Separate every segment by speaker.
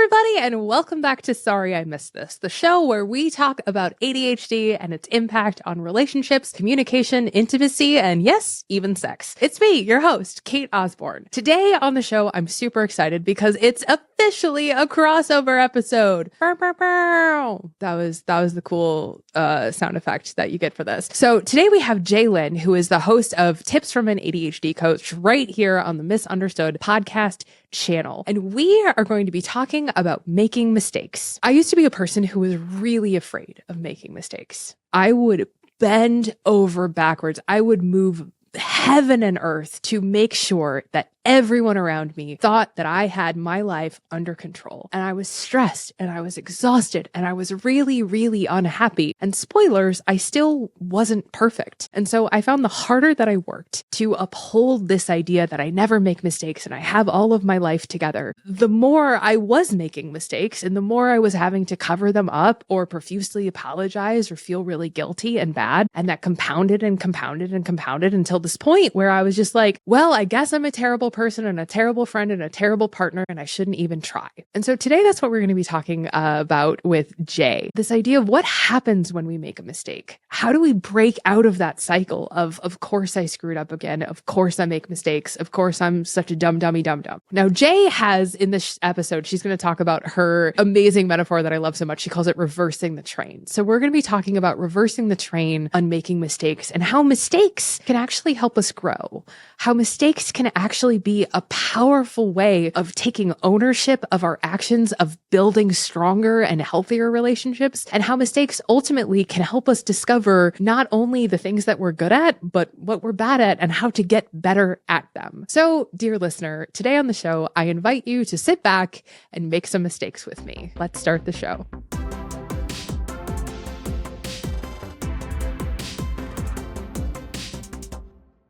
Speaker 1: everybody, and welcome back to Sorry I Missed This, the show where we talk about ADHD and its impact on relationships, communication, intimacy, and yes, even sex. It's me, your host, Cate Osborn. Today on the show, I'm super excited because it's officially a crossover episode. Bow, bow, bow. That was the cool sound effect that you get for this. So today we have Jaye Lin, who is the host of Tips from an ADHD Coach right here on the MissUnderstood podcast channel. And we are going to be talking about making mistakes. I used to be a person who was really afraid of making mistakes. I would bend over backwards. I would move heaven and earth to make sure that everyone around me thought that I had my life under control. And I was stressed and I was exhausted and I was really, really unhappy. And spoilers, I still wasn't perfect. And so I found the harder that I worked to uphold this idea that I never make mistakes and I have all of my life together, the more I was making mistakes and the more I was having to cover them up or profusely apologize or feel really guilty and bad. And that compounded and compounded and compounded until this point where I was just like, well, I guess I'm a terrible person and a terrible friend and a terrible partner and I shouldn't even try. And so today that's what we're going to be talking about with Jaye. This idea of what happens when we make a mistake. How do we break out of that cycle of course I screwed up again. Of course I make mistakes. Of course I'm such a dummy dum. Now Jaye has in this episode, she's going to talk about her amazing metaphor that I love so much. She calls it reversing the train. So we're going to be talking about reversing the train on making mistakes and how mistakes can actually help us grow. How mistakes can actually be a powerful way of taking ownership of our actions, of building stronger and healthier relationships, and how mistakes ultimately can help us discover not only the things that we're good at, but what we're bad at and how to get better at them. So, dear listener, today on the show, I invite you to sit back and make some mistakes with me. Let's start the show.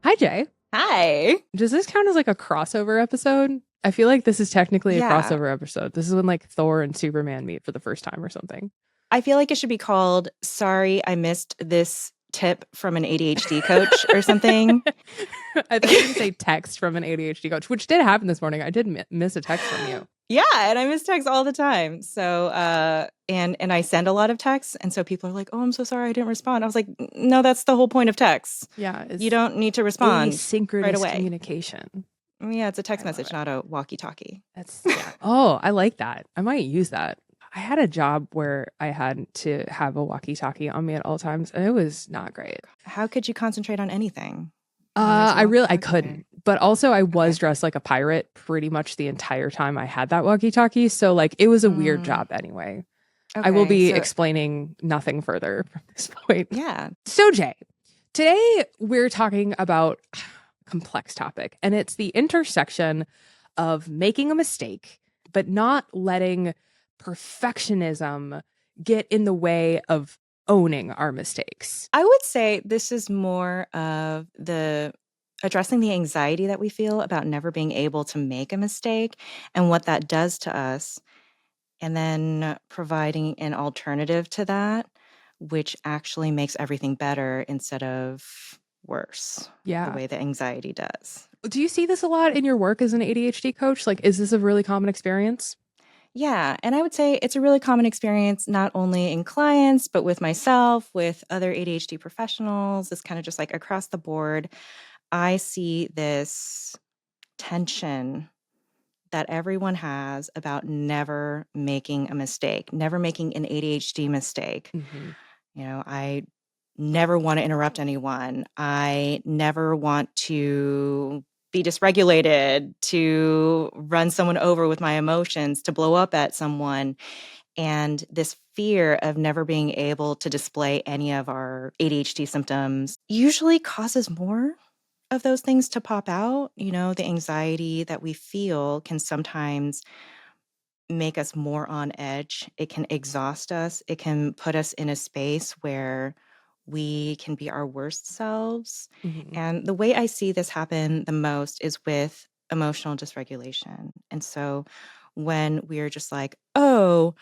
Speaker 1: Hi, Jaye.
Speaker 2: Hi.
Speaker 1: Does this count as like a crossover episode? I feel like this is technically a crossover episode. This is when like Thor and Superman meet for the first time or something.
Speaker 2: I feel like it should be called Sorry I Missed This Tip from an ADHD Coach or something.
Speaker 1: I thought you would say text from an ADHD coach, which did happen this morning. I did miss a text from you.
Speaker 2: Yeah, and I miss texts all the time. So, and I send a lot of texts, and so people are like, "Oh, I'm so sorry I didn't respond." I was like, "No, that's the whole point of texts.
Speaker 1: Yeah,
Speaker 2: you don't need to respond
Speaker 1: asynchronous
Speaker 2: right away.
Speaker 1: Communication.
Speaker 2: Yeah, it's a text message, not a walkie-talkie."
Speaker 1: That's Oh, I like that. I might use that. I had a job where I had to have a walkie-talkie on me at all times, and it was not great.
Speaker 2: How could you concentrate on anything?
Speaker 1: I couldn't. But also I was dressed like a pirate pretty much the entire time I had that walkie-talkie. So like it was a weird job anyway. Okay, I will be explaining nothing further from this point.
Speaker 2: Yeah.
Speaker 1: So Jaye, today we're talking about a complex topic, and it's the intersection of making a mistake, but not letting perfectionism get in the way of owning our mistakes.
Speaker 2: I would say this is more of addressing the anxiety that we feel about never being able to make a mistake and what that does to us, and then providing an alternative to that, which actually makes everything better instead of worse.
Speaker 1: Yeah.
Speaker 2: The way that anxiety does.
Speaker 1: Do you see this a lot in your work as an ADHD coach? Like, is this a really common experience?
Speaker 2: Yeah. And I would say it's a really common experience, not only in clients, but with myself, with other ADHD professionals. It's kind of just like across the board. I see this tension that everyone has about never making a mistake, never making an ADHD mistake.
Speaker 1: Mm-hmm.
Speaker 2: You know, I never want to interrupt anyone. I never want to be dysregulated, to run someone over with my emotions, to blow up at someone. And this fear of never being able to display any of our ADHD symptoms usually causes more of those things to pop out. You know, the anxiety that we feel can sometimes make us more on edge. It can exhaust us. It can put us in a space where we can be our worst selves.
Speaker 1: Mm-hmm.
Speaker 2: And the way I see this happen the most is with emotional dysregulation. And so when we're just like, oh,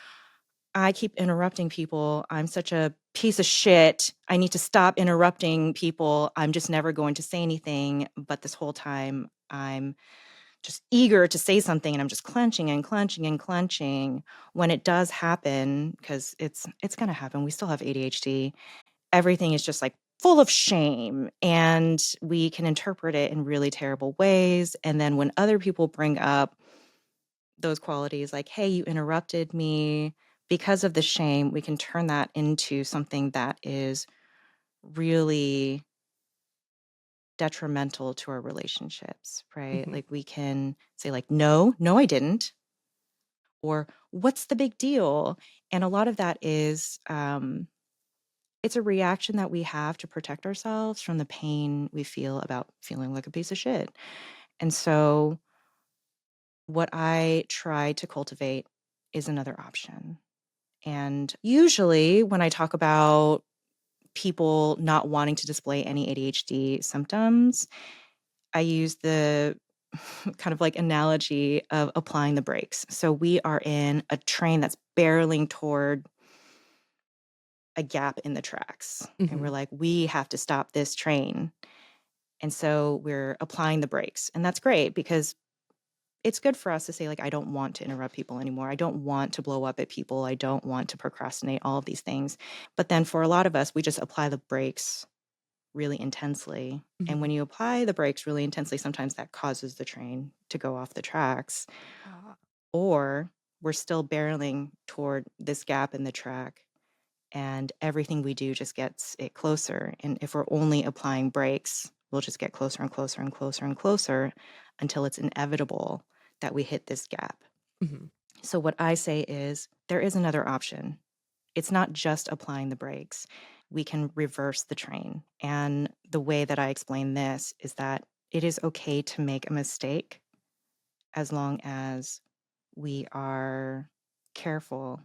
Speaker 2: I keep interrupting people. I'm such a piece of shit. I need to stop interrupting people. I'm just never going to say anything. But this whole time I'm just eager to say something, and I'm just clenching and clenching and clenching. When it does happen, because it's going to happen, we still have ADHD, everything is just like full of shame, and we can interpret it in really terrible ways. And then when other people bring up those qualities, like, hey, you interrupted me, because of the shame, we can turn that into something that is really detrimental to our relationships, right?
Speaker 1: Mhm.
Speaker 2: Like, we can say like, no, I didn't, or what's the big deal? And a lot of that is it's a reaction that we have to protect ourselves from the pain we feel about feeling like a piece of shit. And so what I try to cultivate is another option. And usually when I talk about people not wanting to display any ADHD symptoms, I use the kind of like analogy of applying the brakes. So we are in a train that's barreling toward a gap in the tracks. And we're
Speaker 1: Mhm.
Speaker 2: like, we have to stop this train. And so we're applying the brakes. And that's great because it's good for us to say, like, I don't want to interrupt people anymore. I don't want to blow up at people. I don't want to procrastinate, all of these things. But then for a lot of us, we just apply the brakes really intensely. And when
Speaker 1: Mhm.
Speaker 2: you apply the brakes really intensely, sometimes that causes the train to go off the tracks,
Speaker 1: Ah.
Speaker 2: or we're still barreling toward this gap in the track, and everything we do just gets it closer. And if we're only applying brakes, we'll just get closer and closer and closer and closer until it's inevitable that we hit this gap.
Speaker 1: Mhm.
Speaker 2: So what I say is there is another option. It's not just applying the brakes. We can reverse the train. And the way that I explain this is that it is okay to make a mistake as long as we are careful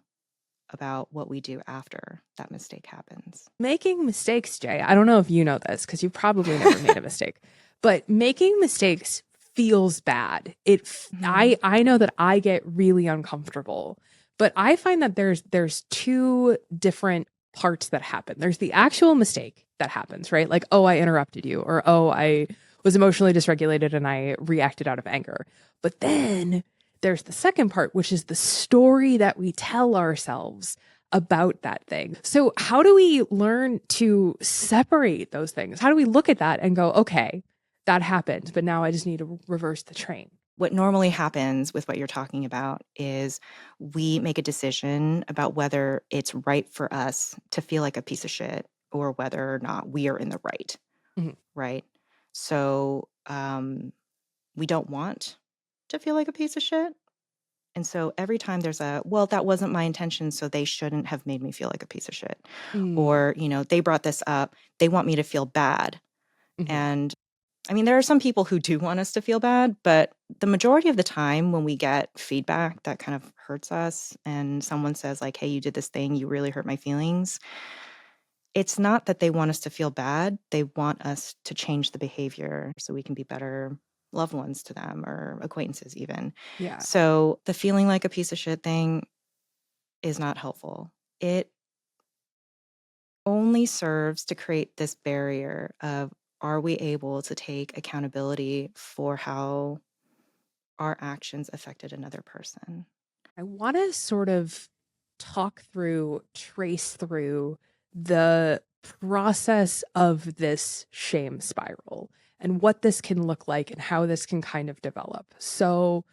Speaker 2: about what we do after that mistake happens.
Speaker 1: Making mistakes, Jay. I don't know if you know this because you probably never made a mistake, but making mistakes feels bad.
Speaker 2: Mhm.
Speaker 1: I know that I get really uncomfortable, but I find that there's two different parts that happen. There's the actual mistake that happens, right? Like, oh, I interrupted you, or oh, I was emotionally dysregulated and I reacted out of anger. But then there's the second part, which is the story that we tell ourselves about that thing. So, how do we learn to separate those things? How do we look at that and go, okay, that happened, but now I just need to reverse the train?
Speaker 2: What normally happens with what you're talking about is we make a decision about whether it's right for us to feel like a piece of shit or whether or not we are in the right,
Speaker 1: Mhm.
Speaker 2: right? So we don't want to feel like a piece of shit. And so every time there's well, that wasn't my intention, so they shouldn't have made me feel like a piece of shit.
Speaker 1: Mm.
Speaker 2: Or, they brought this up, they want me to feel bad.
Speaker 1: Mhm.
Speaker 2: And I mean, there are some people who do want us to feel bad, but the majority of the time when we get feedback that kind of hurts us and someone says, like, hey, you did this thing, you really hurt my feelings, it's not that they want us to feel bad. They want us to change the behavior so we can be better loved ones to them or acquaintances, even.
Speaker 1: Yeah.
Speaker 2: So the feeling like a piece of shit thing is not helpful. It only serves to create this barrier of, are we able to take accountability for how our actions affected another person?
Speaker 1: I want to sort of trace through the process of this shame spiral and what this can look like and how this can kind of develop. So,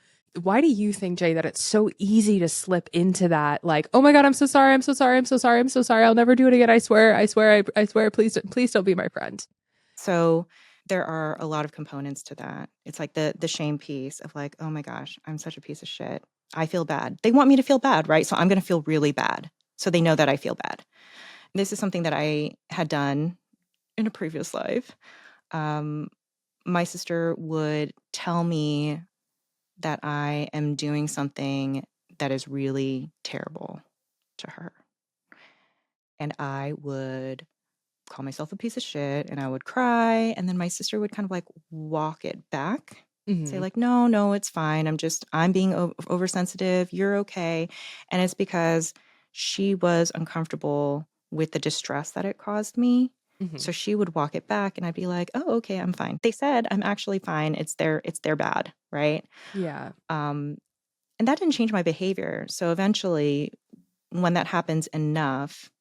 Speaker 1: why do you think, Jay, that it's so easy to slip into that? Like, oh my God, I'm so sorry. I'm so sorry. I'm so sorry. I'm so sorry. I'll never do it again. I swear. I swear. I swear. Please don't be my friend.
Speaker 2: So there are a lot of components to that. It's like the shame piece of like, oh my gosh, I'm such a piece of shit. I feel bad. They want me to feel bad, right? So I'm going to feel really bad. So they know that I feel bad. This is something that I had done in a previous life. Um, my sister would tell me that I am doing something that is really terrible to her. And I would call myself a piece of shit and I would cry. And then my sister would kind of like walk it back, say,
Speaker 1: Hmm.
Speaker 2: like, no, it's fine. I'm being oversensitive. You're okay. And it's because she was uncomfortable with the distress that it caused me. So she would walk it back and I'd be like, oh, okay, I'm fine. They said I'm actually fine. It's their bad, right?
Speaker 1: Yeah.
Speaker 2: And that didn't change my behavior. So eventually, when that happens enough,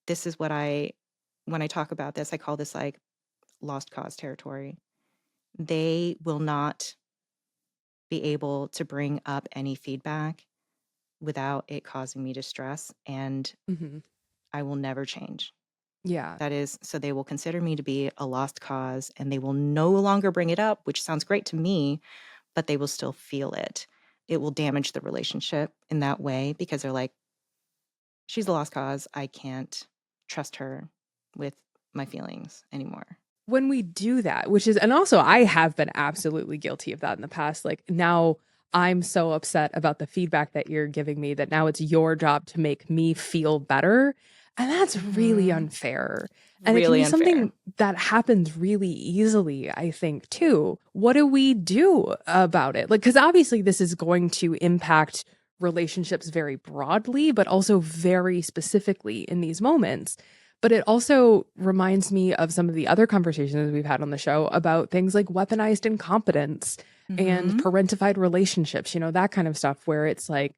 Speaker 2: this is what when I talk about this, I call this like lost cause territory. They will not be able to bring up any feedback without it causing me distress, and
Speaker 1: Hmm.
Speaker 2: I will never change.
Speaker 1: Yeah.
Speaker 2: That is, so they will consider me to be a lost cause and they will no longer bring it up, which sounds great to me, but they will still feel it. It will damage the relationship in that way because they're like, she's a lost cause. I can't trust her with my feelings anymore.
Speaker 1: When we do that, which is, and also I have been absolutely guilty of that in the past. Like now I'm so upset about the feedback that you're giving me that now it's your job to make me feel better. And that's really
Speaker 2: Mhm.
Speaker 1: unfair. And it can
Speaker 2: Really
Speaker 1: be
Speaker 2: unfair.
Speaker 1: something that happens really easily, I think, too. What do we do about it? Like, because obviously this is going to impact relationships very broadly, but also very specifically in these moments. But it also reminds me of some of the other conversations we've had on the show about things like weaponized incompetence and
Speaker 2: Mhm.
Speaker 1: parentified relationships, that kind of stuff, where it's like,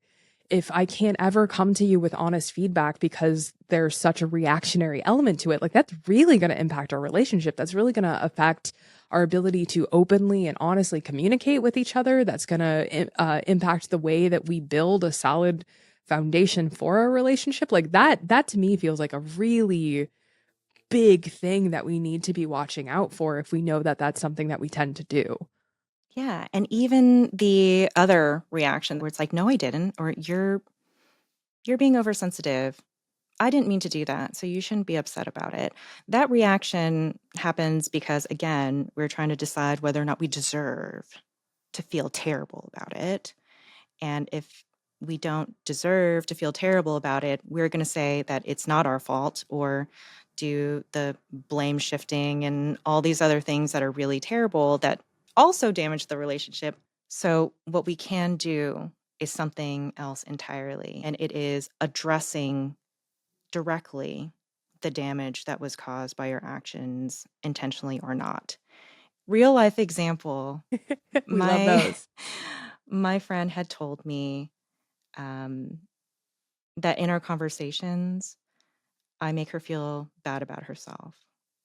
Speaker 1: if I can't ever come to you with honest feedback because there's such a reactionary element to it, like that's really going to impact our relationship. That's really going to affect our ability to openly and honestly communicate with each other. That's going to impact the way that we build a solid foundation for our relationship. Like that to me feels like a really big thing that we need to be watching out for if we know that that's something that we tend to do.
Speaker 2: Yeah, and even the other reaction where it's like, "No, I didn't," or "You're being oversensitive. I didn't mean to do that, so you shouldn't be upset about it." That reaction happens because, again, we're trying to decide whether or not we deserve to feel terrible about it. And if we don't deserve to feel terrible about it, we're going to say that it's not our fault or do the blame shifting and all these other things that are really terrible that also damage the relationship. So, what we can do is something else entirely, and it is addressing directly the damage that was caused by your actions, intentionally or not. Real life example,
Speaker 1: We love
Speaker 2: my
Speaker 1: those.
Speaker 2: my friend had told me um, that in our conversations, I make her feel bad about herself.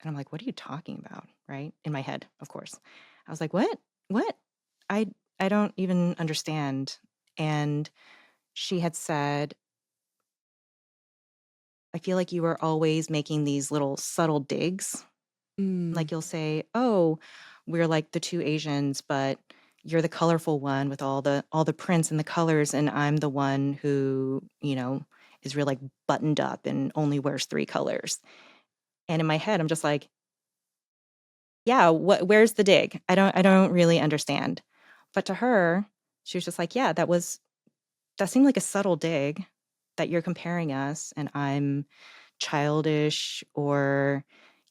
Speaker 2: And I'm like, what are you talking about? Right? In my head, of course. I was like, what? What? I I don't even understand. And she had said, I feel like you are always making these little subtle digs.
Speaker 1: Mm,
Speaker 2: Like you'll say, "Oh, we're like the 2 Asians, but you're the colorful one with all the prints and the colors, and I'm the one who, is real like buttoned up and only wears 3 colors." And in my head, I'm just like, "Yeah, where's the dig? I don't really understand." But to her, she was just like, "Yeah, that seemed like a subtle dig that you're comparing us and I'm childish or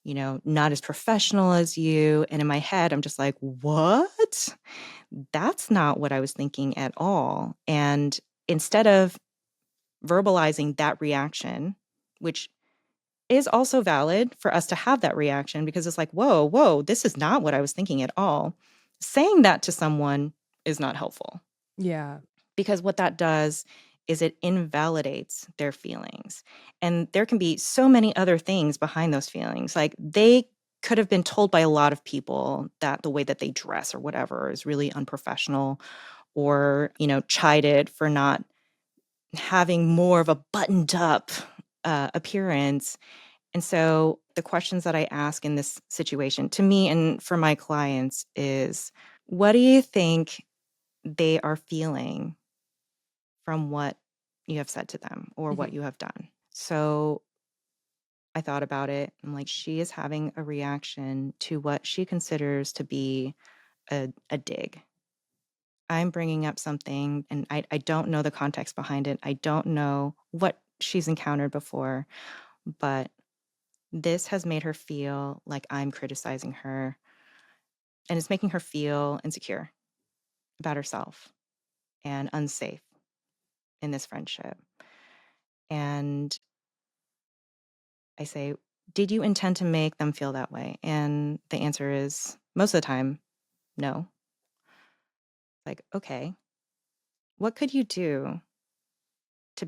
Speaker 2: not as professional as you." And in my head I'm just like, what? That's not what I was thinking at all. And instead of verbalizing that reaction, which is also valid for us to have that reaction because it's like, whoa, this is not what I was thinking at all, saying that to someone is not helpful,
Speaker 1: yeah.
Speaker 2: because what that does is it invalidates their feelings. And there can be so many other things behind those feelings. Like they could have been told by a lot of people that the way that they dress or whatever is really unprofessional, or, chided for not having more of a buttoned up appearance. And so the questions that I ask in this situation to me and for my clients is, what do you think they are feeling from what you have said to them or what
Speaker 1: Mhm.
Speaker 2: you have done? So I thought about it. I'm like, she is having a reaction to what she considers to be a dig. I'm bringing up something and I don't know the context behind it. I don't know what she's encountered before, but this has made her feel like I'm criticizing her, and it's making her feel insecure about herself and unsafe in this friendship. And I say, did you intend to make them feel that way? And the answer is most of the time, no. Like, okay, what could you do to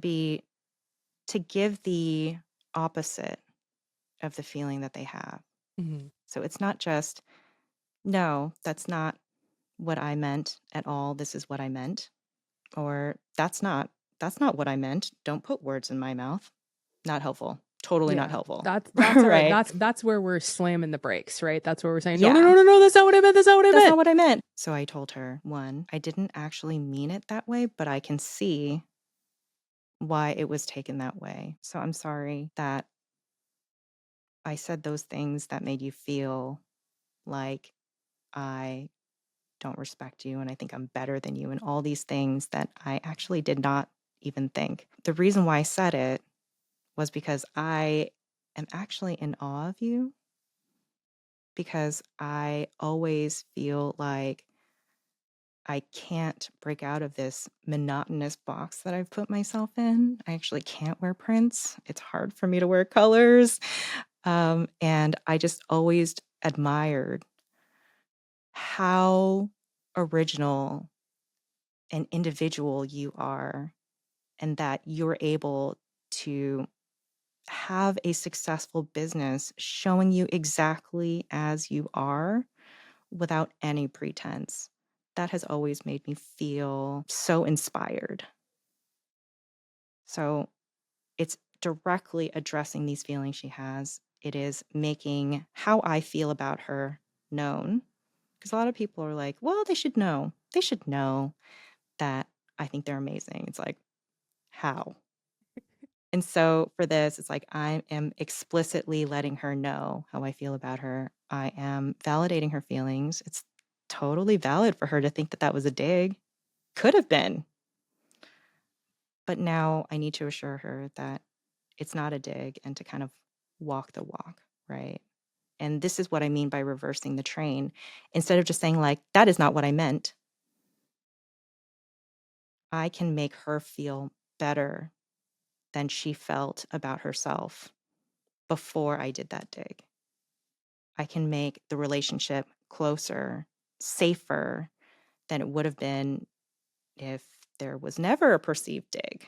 Speaker 2: give the opposite of the feeling that they have?
Speaker 1: Mhm.
Speaker 2: So it's not just, no, that's not what I meant at all. This is what I meant. Or that's not what I meant. Don't put words in my mouth. Not helpful. Totally not
Speaker 1: Yeah.
Speaker 2: helpful.
Speaker 1: That's our
Speaker 2: Right?
Speaker 1: that's where we're slamming the brakes, right? That's where we're saying, no, no,
Speaker 2: Yeah.
Speaker 1: no, no, no, that's not what I meant. That's not what I
Speaker 2: That's
Speaker 1: meant.
Speaker 2: not what I meant. So I told her, one, I didn't actually mean it that way, but I can see why it was taken that way. So I'm sorry that I said those things that made you feel like I don't respect you and I think I'm better than you and all these things that I actually did not even think. The reason why I said it was because I am actually in awe of you, because I always feel like I can't break out of this monotonous box that I've put myself in. I actually can't wear prints. It's hard for me to wear colors. And I just always admired how original and individual you are, and that you're able to have a successful business showing you exactly as you are without any pretense. That has always made me feel so inspired. So it's directly addressing these feelings she has. It is making how I feel about her known. Because a lot of people are like, well, they should know. They should know that I think they're amazing. It's like, how? And so for this, it's like I am explicitly letting her know how I feel about her. I am validating her feelings. It's totally valid for her to think that that was a dig. Could have been. But now I need to assure her that it's not a dig and to kind of walk the walk, right? And this is what I mean by reversing the train. Instead of just saying, like, that is not what I meant, I can make her feel better than she felt about herself before I did that dig. I can make the relationship closer, safer than it would have been if there was never a perceived dig.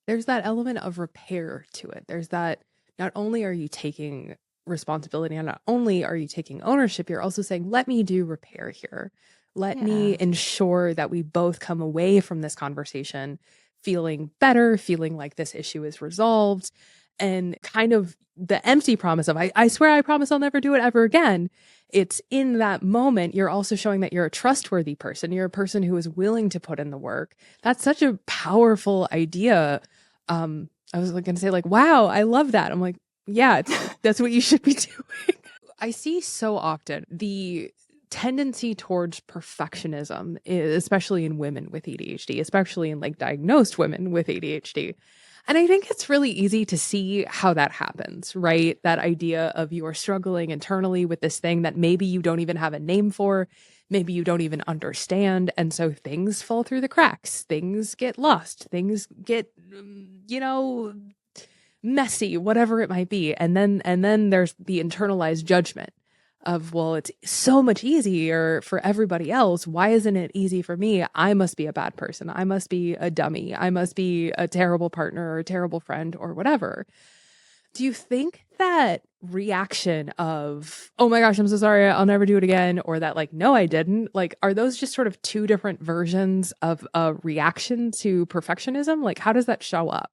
Speaker 1: There's that element of repair to it. There's that not only are you taking responsibility and not only are you taking ownership, you're also saying, let me do repair here. Let me
Speaker 2: Yeah.
Speaker 1: ensure that we both come away from this conversation feeling better, feeling like this issue is resolved, and kind of the empty promise of, I swear, I promise I'll never do it ever again. It's in that moment, you're also showing that you're a trustworthy person. You're a person who is willing to put in the work. That's such a powerful idea. I was going to say, like, wow, I love that. I'm like, yeah, that's what you should be doing. I see so often the tendency towards perfectionism, especially in women with ADHD, especially in like diagnosed women with ADHD. And I think it's really easy to see how that happens, right? That idea of you are struggling internally with this thing that maybe you don't even have a name for, maybe you don't even understand. And so things fall through the cracks, things get lost, things get, messy, whatever it might be. And then there's the internalized judgment of, well, it's so much easier for everybody else. Why isn't it easy for me? I must be a bad person. I must be a dummy. I must be a terrible partner or a terrible friend or whatever. Do you think that reaction of, oh my gosh, I'm so sorry, I'll never do it again, or that, like, no, I didn't, like, are those just sort of two different versions of a reaction to perfectionism? Like, how does that show up?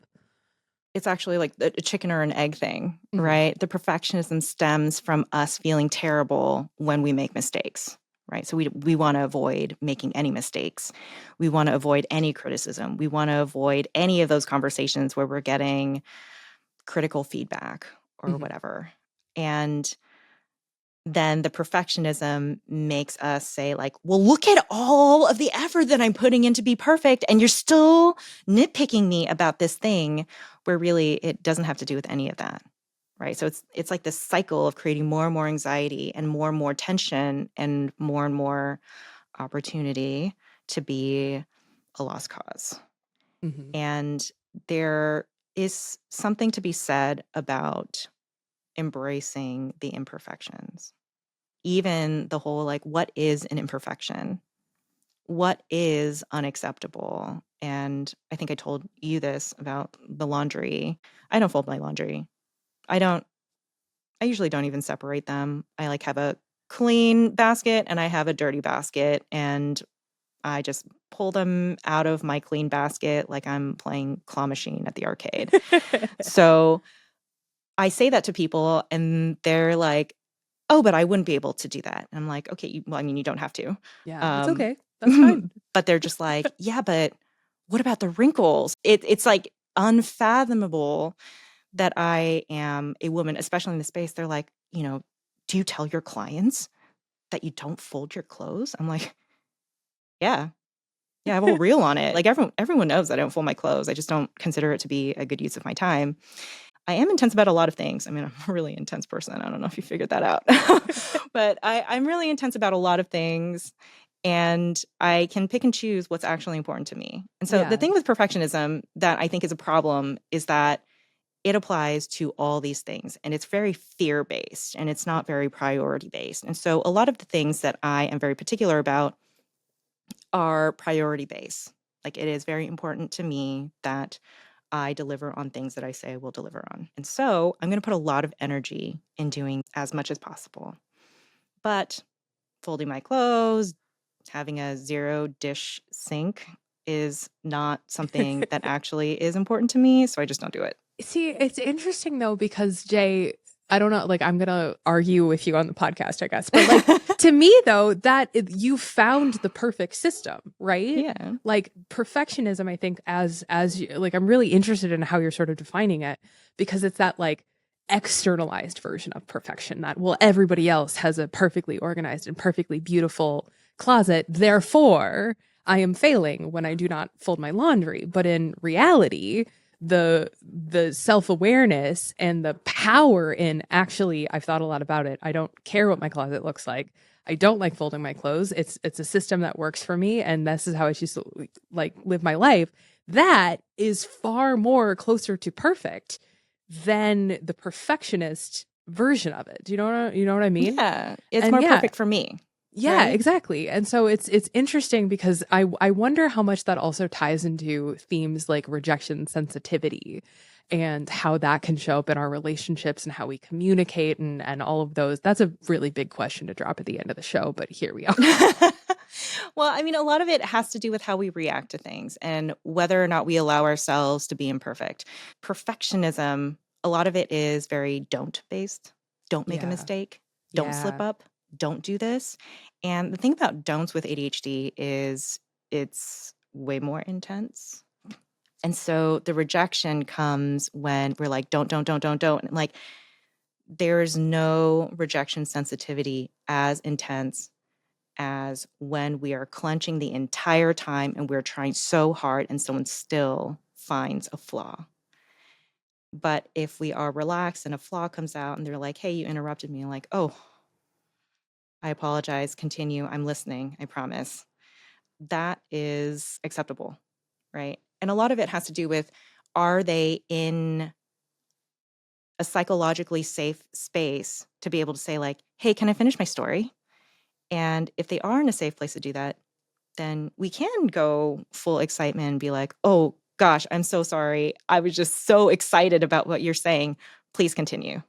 Speaker 2: It's actually like a chicken or an egg thing,
Speaker 1: Mhm.
Speaker 2: right? The perfectionism stems from us feeling terrible when we make mistakes, right? So we want to avoid making any mistakes. We want to avoid any criticism. We want to avoid any of those conversations where we're getting critical feedback or
Speaker 1: Mhm.
Speaker 2: whatever. And then the perfectionism makes us say, like, well, look at all of the effort that I'm putting in to be perfect, and you're still nitpicking me about this thing, where really it doesn't have to do with any of that, right? So it's like this cycle of creating more and more anxiety and more tension and more opportunity to be a lost cause.
Speaker 1: Mhm.
Speaker 2: And there is something to be said about embracing the imperfections. Even the whole, like, what is an imperfection? What is unacceptable? And I think I told you this about the laundry. I don't fold my laundry. I usually don't even separate them. I like have a clean basket and I have a dirty basket, and I just pull them out of my clean basket like I'm playing claw machine at the arcade. So I say that to people and they're like, "Oh, but I wouldn't be able to do that." And I'm like, "Okay, well, I mean, you don't have to."
Speaker 1: Yeah, it's
Speaker 2: Um,
Speaker 1: okay. That's fine.
Speaker 2: but they're just like, "Yeah, but what about the wrinkles?" It's like unfathomable that I am a woman, especially in the space. They're like, "Do you tell your clients that you don't fold your clothes?" I'm like, "Yeah. Yeah, I have a whole reel on it." Like everyone knows I don't fold my clothes. I just don't consider it to be a good use of my time. I am intense about a lot of things. I mean, I'm a really intense person. I don't know if you figured that out. But I'm really intense about a lot of things, and I can pick and choose what's actually important to me. And so the
Speaker 1: Yeah.
Speaker 2: thing with perfectionism that I think is a problem is that it applies to all these things, and it's very fear-based, and it's not very priority-based. And so a lot of the things that I am very particular about are priority-based. Like, it is very important to me that I deliver on things that I say I will deliver on. And so I'm going to put a lot of energy in doing as much as possible. But folding my clothes, having a zero dish sink is not something that actually is important to me. So I just don't do it.
Speaker 1: See, it's interesting though, because Jay, I don't know, like I'm gonna argue with you on the podcast, I guess. But like to me though, you found the perfect system, right?
Speaker 2: Yeah.
Speaker 1: Like perfectionism, I think like I'm really interested in how you're sort of defining it, because it's that like externalized version of perfection that, well, everybody else has a perfectly organized and perfectly beautiful closet, therefore I am failing when I do not fold my laundry. But in reality, the self-awareness and the power in, actually, I've thought a lot about it. I don't care what my closet looks like. I don't like folding my clothes. It's a system that works for me, and this is how I choose to like live my life. That is far more closer to perfect than the perfectionist version of it. Do you know what I mean?
Speaker 2: Yeah. It's
Speaker 1: And
Speaker 2: more
Speaker 1: yeah,
Speaker 2: perfect for me.
Speaker 1: yeah,
Speaker 2: Right?
Speaker 1: exactly. And so it's interesting because I wonder how much that also ties into themes like rejection sensitivity and how that can show up in our relationships and how we communicate and all of those. That's a really big question to drop at the end of the show, but here we are.
Speaker 2: Well, I mean, a lot of it has to do with how we react to things and whether or not we allow ourselves to be imperfect. Perfectionism, a lot of it is very don't based. Don't make a
Speaker 1: Yeah.
Speaker 2: mistake. Don't slip
Speaker 1: Yeah.
Speaker 2: up. Don't do this. And the thing about don'ts with ADHD is it's way more intense. And so the rejection comes when we're like, don't. And like, there's no rejection sensitivity as intense as when we are clenching the entire time and we're trying so hard and someone still finds a flaw. But if we are relaxed and a flaw comes out and they're like, "Hey, you interrupted me," I'm like, "Oh, I apologize. Continue. I'm listening. I promise." That is acceptable, right? And a lot of it has to do with, are they in a psychologically safe space to be able to say, like, "Hey, can I finish my story?" And if they are in a safe place to do that, then we can go full excitement and be like, "Oh gosh, I'm so sorry. I was just so excited about what you're saying. Please continue."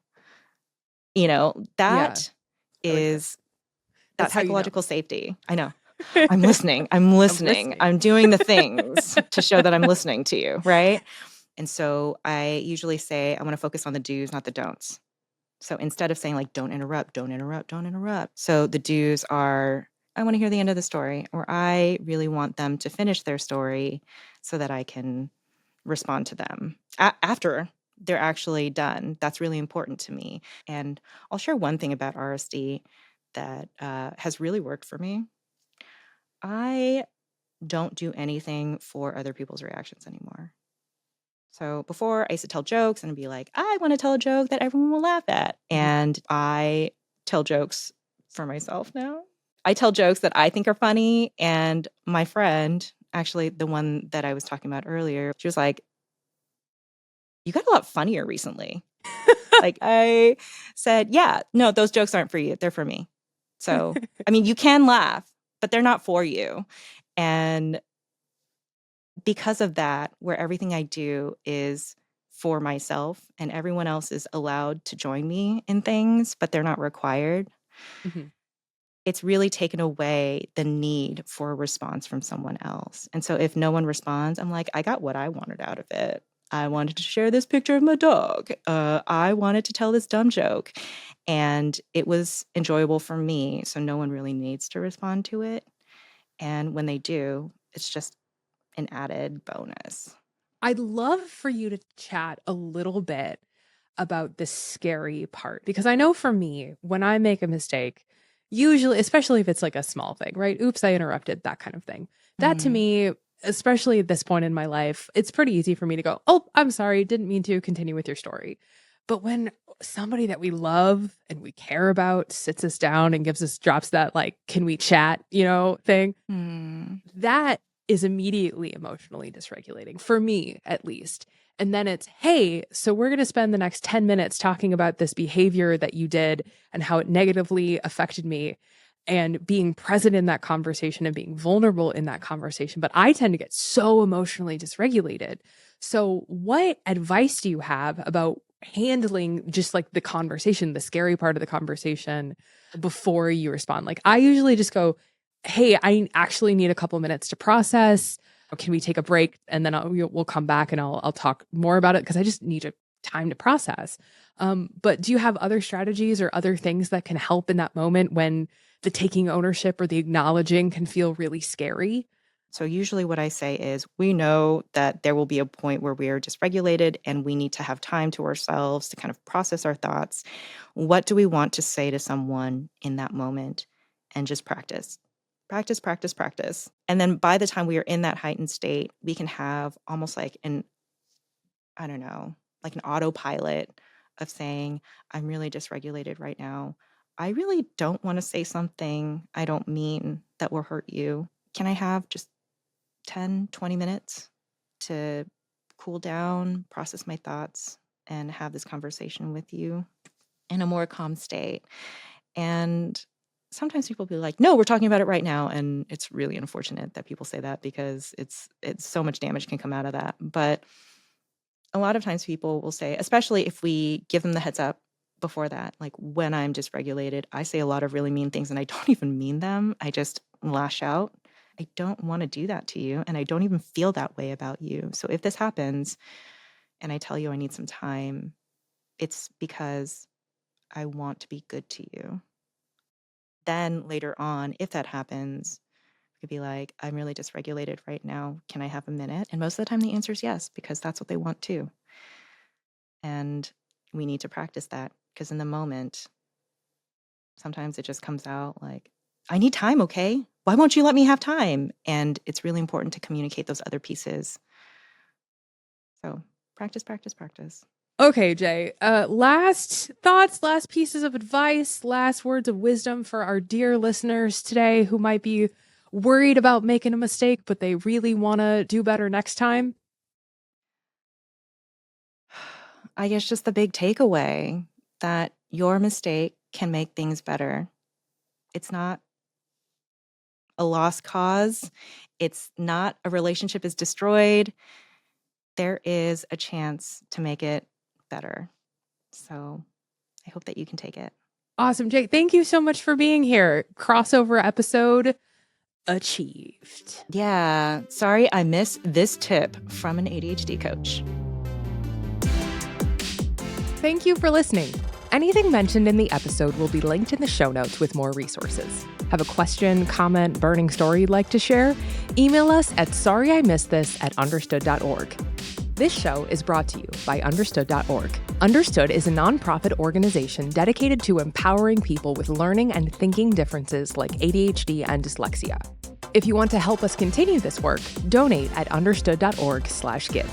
Speaker 1: Yeah.
Speaker 2: That
Speaker 1: Like
Speaker 2: is that
Speaker 1: that's how you know.
Speaker 2: psychological safety. I know. I'm listening. I'm
Speaker 1: I'm
Speaker 2: listening.
Speaker 1: listening.
Speaker 2: I'm doing the things to show that I'm listening to you, right? And so I usually say I want to focus on the do's, not the don'ts. So instead of saying like, don't interrupt, don't interrupt, don't interrupt. So the do's are, I want to hear the end of the story, or I really want them to finish their story so that I can respond to them after they're actually done. That's really important to me. And I'll share one thing about RSD that has really worked for me. I don't do anything for other people's reactions anymore. So before, I used to tell jokes and be like, I want to tell a joke that everyone will laugh at. And I tell jokes for myself now. I tell jokes that I think are funny. And my friend, actually, the one that I was talking about earlier, she was like, you got a lot funnier recently. Like I said, yeah, no, those jokes aren't for you. They're for me. So, I mean, you can laugh, but they're not for you. And because of that, where everything I do is for myself and everyone else is allowed to join me in things, but they're not required,
Speaker 1: Mhm.
Speaker 2: it's really taken away the need for a response from someone else. And so if no one responds, I'm like, I got what I wanted out of it. I wanted to share this picture of my dog. I wanted to tell this dumb joke. And it was enjoyable for me. So no one really needs to respond to it. And when they do, it's just an added bonus.
Speaker 1: I'd love for you to chat a little bit about the scary part because I know for me, when I make a mistake, usually, especially if it's like a small thing, right? Oops, I interrupted, that kind of thing. That to
Speaker 2: Mhm.
Speaker 1: me, especially at this point in my life, it's pretty easy for me to go, oh, I'm sorry, didn't mean to continue with your story. But when somebody that we love and we care about sits us down and drops that, like, can we chat, thing,
Speaker 2: Mm.
Speaker 1: that is immediately emotionally dysregulating for me, at least. And then it's, hey, so we're going to spend the next 10 minutes talking about this behavior that you did and how it negatively affected me and being present in that conversation and being vulnerable in that conversation. But I tend to get so emotionally dysregulated. So, what advice do you have about handling just like the conversation, the scary part of the conversation before you respond? Like, I usually just go, hey, I actually need a couple minutes to process. Can we take a break? And then we'll come back and I'll talk more about it because I just need time to process. But do you have other strategies or other things that can help in that moment when the taking ownership or the acknowledging can feel really scary?
Speaker 2: So usually what I say is we know that there will be a point where we are dysregulated and we need to have time to ourselves to kind of process our thoughts. What do we want to say to someone in that moment? And just practice. Practice, practice, practice. And then by the time we are in that heightened state, we can have almost like I don't know, like an autopilot of saying, I'm really dysregulated right now. I really don't want to say something I don't mean that will hurt you. Can I have just 10, 20 minutes to cool down, process my thoughts, and have this conversation with you in a more calm state? And sometimes people be like, no, we're talking about it right now. And it's really unfortunate that people say that because it's so much damage can come out of that. But a lot of times people will say, especially if we give them the heads up before that, like when I'm dysregulated, I say a lot of really mean things and I don't even mean them. I just lash out. I don't want to do that to you. And I don't even feel that way about you. So if this happens and I tell you I need some time, it's because I want to be good to you. Then later on, if that happens, I could be like, I'm really dysregulated right now. Can I have a minute? And most of the time the answer is yes, because that's what they want too. And we need to practice that because in the moment, sometimes it just comes out like, I need time, okay? Why won't you let me have time? And it's really important to communicate those other pieces. So practice, practice, practice.
Speaker 1: Okay, Jay. Last thoughts, last pieces of advice, last words of wisdom for our dear listeners today who might be worried about making a mistake, but they really want to do better next time.
Speaker 2: I guess just the big takeaway that your mistake can make things better. It's not a lost cause. It's not a relationship is destroyed. There is a chance to make it better. So I hope that you can take it.
Speaker 1: Awesome, Jay. Thank you so much for being here. Crossover episode achieved.
Speaker 2: Yeah. Sorry I missed this tip from an ADHD coach.
Speaker 1: Thank you for listening. Anything mentioned in the episode will be linked in the show notes with more resources. Have a question, comment, burning story you'd like to share? Email us at sorryimissedthis@understood.org. This show is brought to you by Understood.org. Understood is a nonprofit organization dedicated to empowering people with learning and thinking differences like ADHD and dyslexia. If you want to help us continue this work, donate at understood.org/give.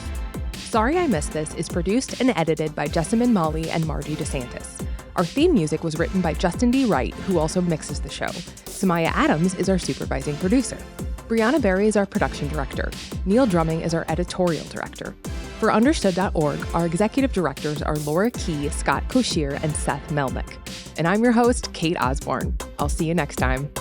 Speaker 1: Sorry I Missed This is produced and edited by Jessamine Molly and Margie DeSantis. Our theme music was written by Justin D. Wright, who also mixes the show. Samaya Adams is our supervising producer. Brianna Berry is our production director. Neil Drumming is our editorial director. For Understood.org, our executive directors are Laura Key, Scott Koshier, and Seth Melnick. And I'm your host, Cate Osborn. I'll see you next time.